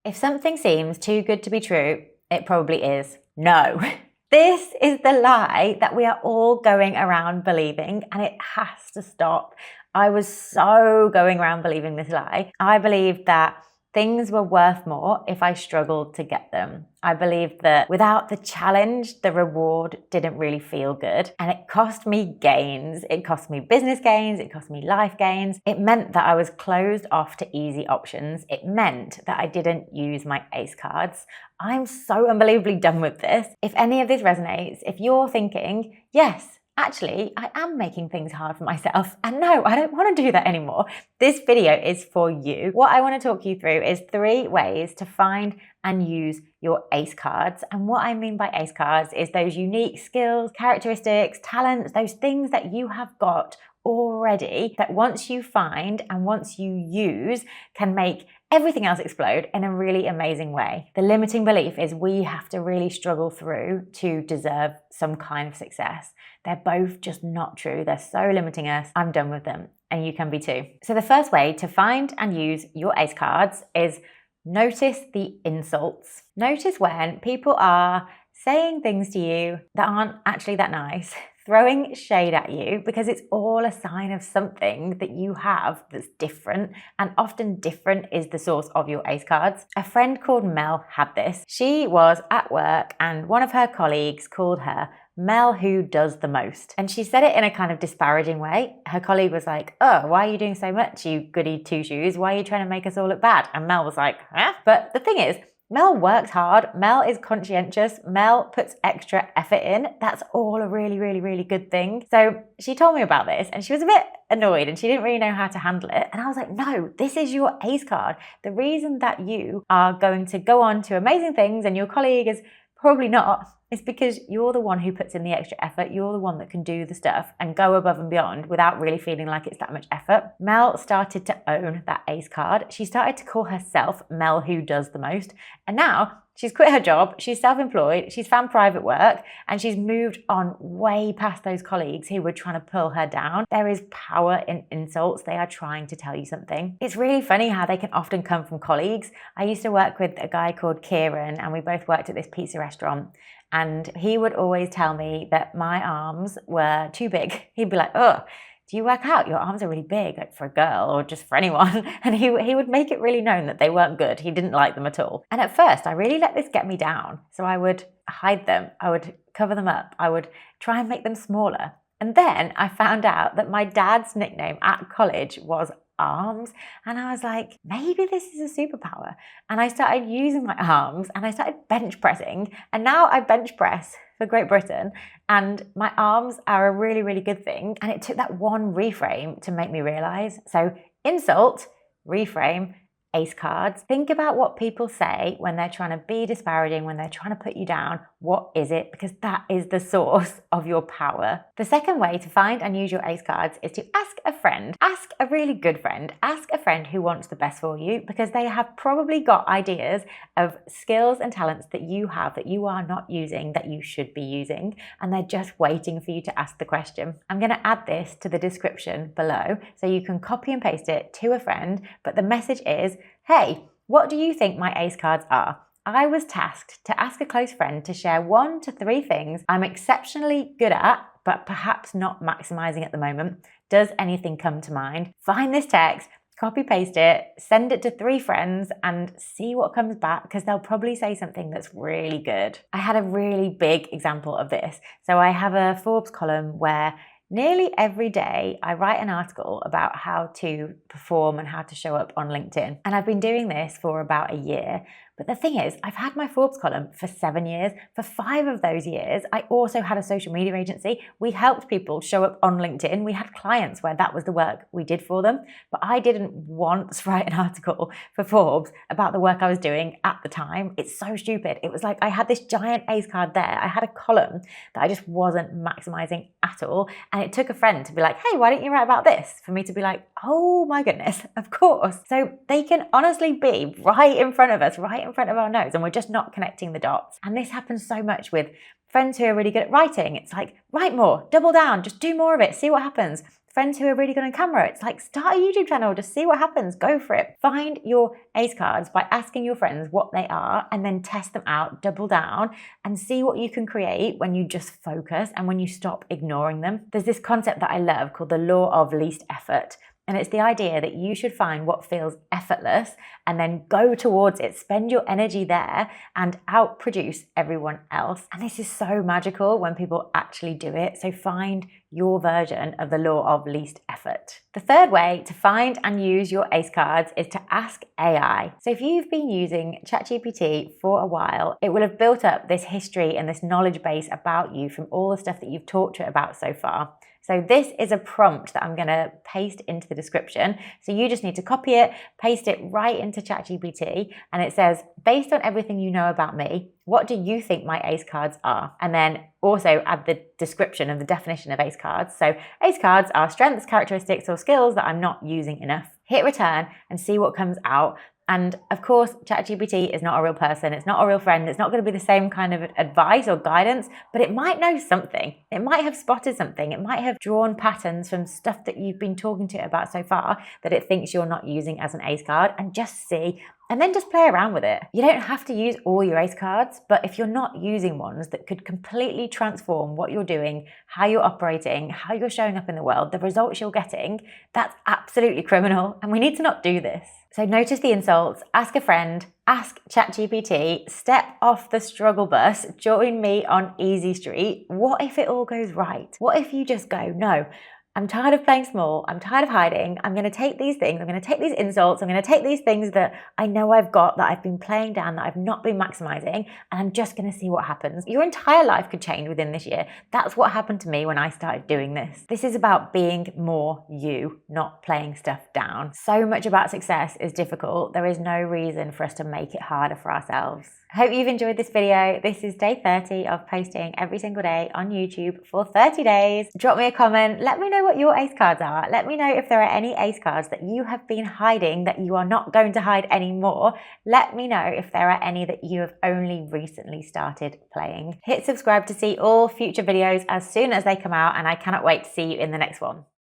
If something seems too good to be true, it probably is. No. This is the lie that we are all going around believing, and it has to stop. I was so going around believing this lie. I believed that things were worth more if I struggled to get them. I believed that without the challenge, the reward didn't really feel good. And it cost me gains. It cost me business gains. It cost me life gains. It meant that I was closed off to easy options. It meant that I didn't use my ACE cards. I'm so unbelievably done with this. If any of this resonates, if you're thinking, yes, actually, I am making things hard for myself, and no, I don't want to do that anymore, this video is for you. What I want to talk you through is 3 ways to find and use your ACE cards. And what I mean by ACE cards is those unique skills, characteristics, talents, those things that you have got already that once you find and once you use can make everything else explode in a really amazing way. The limiting belief is we have to really struggle through to deserve some kind of success. They're both just not true. They're so limiting us. I'm done with them, and you can be too. So the first way to find and use your ACE cards is notice the insults. Notice when people are saying things to you that aren't actually that nice, throwing shade at you, because it's all a sign of something that you have that's different, and often different is the source of your ACE cards. A friend called Mel had this. She was at work and one of her colleagues called her Mel who does the most. And she said it in a kind of disparaging way. Her colleague was like, oh, why are you doing so much, you goody two-shoes? Why are you trying to make us all look bad? And Mel was like, huh? But the thing is, Mel works hard, Mel is conscientious, Mel puts extra effort in. That's all a really, really, really good thing. So she told me about this and she was a bit annoyed and she didn't really know how to handle it. And I was like, no, this is your ACE card. The reason that you are going to go on to amazing things and your colleague is probably not, it's because you're the one who puts in the extra effort. You're the one that can do the stuff and go above and beyond without really feeling like it's that much effort. Mel started to own that ACE card. She started to call herself Mel who does the most. And now she's quit her job, she's self-employed, she's found private work, and she's moved on way past those colleagues who were trying to pull her down. There is power in insults. They are trying to tell you something. It's really funny how they can often come from colleagues. I used to work with a guy called Kieran, and we both worked at this pizza restaurant. And he would always tell me that my arms were too big. He'd be like, oh, do you work out? Your arms are really big, like for a girl or just for anyone. And he would make it really known that they weren't good. He didn't like them at all. And at first, I really let this get me down. So I would hide them. I would cover them up. I would try and make them smaller. And then I found out that my dad's nickname at college was Arms. And I was like, maybe this is a superpower. And I started using my arms and I started bench pressing. And now I bench press for Great Britain and my arms are a really, really good thing. And it took that one reframe to make me realize. So insult, reframe, ACE cards. Think about what people say when they're trying to be disparaging, when they're trying to put you down. What is it? Because that is the source of your power. The second way to find and use your ACE cards is to ask a friend. Ask a really good friend. Ask a friend who wants the best for you, because they have probably got ideas of skills and talents that you have that you are not using, that you should be using, and they're just waiting for you to ask the question. I'm going to add this to the description below so you can copy and paste it to a friend, but the message is, hey, what do you think my ACE cards are? I was tasked to ask a close friend to share 1 to 3 things I'm exceptionally good at, but perhaps not maximizing at the moment. Does anything come to mind? Find this text, copy paste it, send it to 3 friends and see what comes back, because they'll probably say something that's really good. I had a really big example of this. So I have a Forbes column where nearly every day I write an article about how to perform and how to show up on LinkedIn. And I've been doing this for about a year. But the thing is, I've had my Forbes column for 7 years. For 5 of those years, I also had a social media agency. We helped people show up on LinkedIn. We had clients where that was the work we did for them. But I didn't once write an article for Forbes about the work I was doing at the time. It's so stupid. It was like I had this giant ACE card there. I had a column that I just wasn't maximizing at all. And it took a friend to be like, hey, why don't you write about this? For me to be like, oh my goodness, of course. So they can honestly be right in front of us, right in front of our nose, and we're just not connecting the dots. And this happens so much with friends who are really good at writing. It's like, write more, double down, just do more of it, see what happens. friends who are really good on camera. It's like, start a YouTube channel, just see what happens, go for it. Find your ace cards by asking your friends what they are and then test them out, double down, and see what you can create when you just focus and when you stop ignoring them. There's this concept that I love called the law of least effort. And it's the idea that you should find what feels effortless and then go towards it, spend your energy there and outproduce everyone else. And this is so magical when people actually do it. So find your version of the law of least effort. The third way to find and use your ace cards is to ask AI. So if you've been using ChatGPT for a while, it will have built up this history and this knowledge base about you from all the stuff that you've talked to it about so far. So this is a prompt that I'm going to paste into the description. So you just need to copy it, paste it right into ChatGPT, and it says, based on everything you know about me, what do you think my ace cards are? And then also add the description of the definition of ace cards. So ace cards are strengths, characteristics, or skills that I'm not using enough. Hit return and see what comes out. And of course, ChatGPT is not a real person. It's not a real friend. It's not going to be the same kind of advice or guidance, but it might know something. It might have spotted something. It might have drawn patterns from stuff that you've been talking to it about so far that it thinks you're not using as an ace card, and just see. And then just play around with it. You don't have to use all your ace cards, but if you're not using ones that could completely transform what you're doing, how you're operating, how you're showing up in the world, the results you're getting, that's absolutely criminal. And we need to not do this. So notice the insults, ask a friend, ask ChatGPT, step off the struggle bus, join me on Easy Street. What if it all goes right? What if you just go, no, I'm tired of playing small. I'm tired of hiding. I'm going to take these things. I'm going to take these insults. I'm going to take these things that I know I've got, that I've been playing down, that I've not been maximizing, and I'm just going to see what happens. Your entire life could change within this year. That's what happened to me when I started doing this. This is about being more you, not playing stuff down. So much about success is difficult. There is no reason for us to make it harder for ourselves. I hope you've enjoyed this video. This is day 30 of posting every single day on YouTube for 30 days. Drop me a comment. Let me know what your ace cards are. Let me know if there are any ace cards that you have been hiding that you are not going to hide anymore. Let me know if there are any that you have only recently started playing. Hit subscribe to see all future videos as soon as they come out, and I cannot wait to see you in the next one.